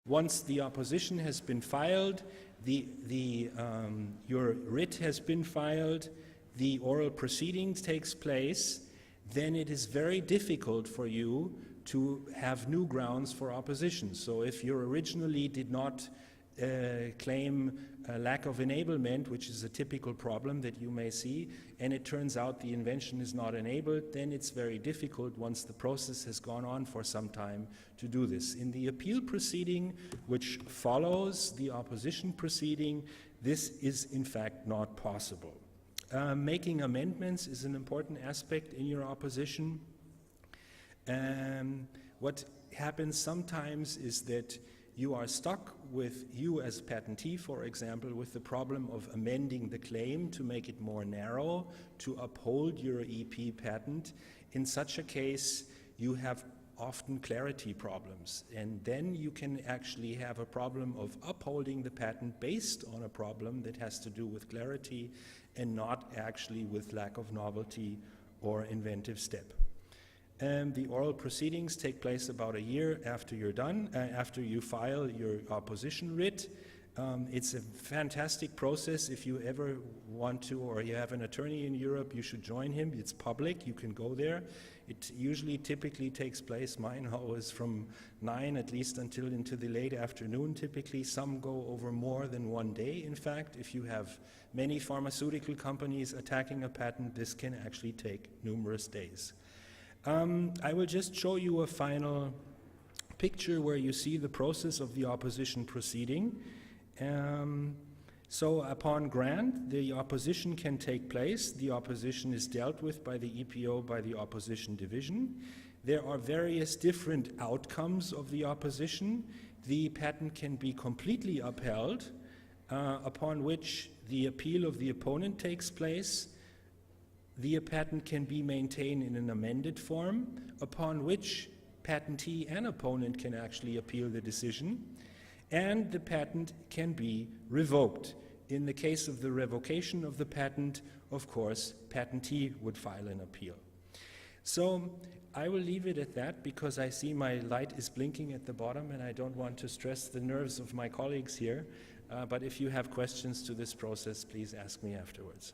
Once the opposition has been filed, your writ has been filed, the oral proceedings takes place, then it is very difficult for you to have new grounds for opposition. So if you originally did not claim a lack of enablement, which is a typical problem that you may see, and it turns out the invention is not enabled, then it's very difficult once the process has gone on for some time to do this. In the appeal proceeding, which follows the opposition proceeding, this is in fact not possible. Making amendments is an important aspect in your opposition. What happens sometimes is that you are stuck with, you as patentee, for example, with the problem of amending the claim to make it more narrow, to uphold your EP patent. In such a case, you have often clarity problems, and then you can actually have a problem of upholding the patent based on a problem that has to do with clarity and not actually with lack of novelty or inventive step. The oral proceedings take place about a year after you're done, after you file your opposition writ. It's a fantastic process. If you ever want to, or you have an attorney in Europe, you should join him. It's public, you can go there. It usually typically takes place, mine is from 9 at least until into the late afternoon typically. Some go over more than one day. In fact, if you have many pharmaceutical companies attacking a patent, this can actually take numerous days. I will just show you a final picture where you see the process of the opposition proceeding. So upon grant, the opposition can take place. The opposition is dealt with by the EPO, by the opposition division. There are various different outcomes of the opposition. The patent can be completely upheld, upon which the appeal of the opponent takes place. The patent can be maintained in an amended form, upon which patentee and opponent can actually appeal the decision, and the patent can be revoked. In the case of the revocation of the patent, of course, patentee would file an appeal. So I will leave it at that because I see my light is blinking at the bottom and I don't want to stress the nerves of my colleagues here. But if you have questions to this process, please ask me afterwards.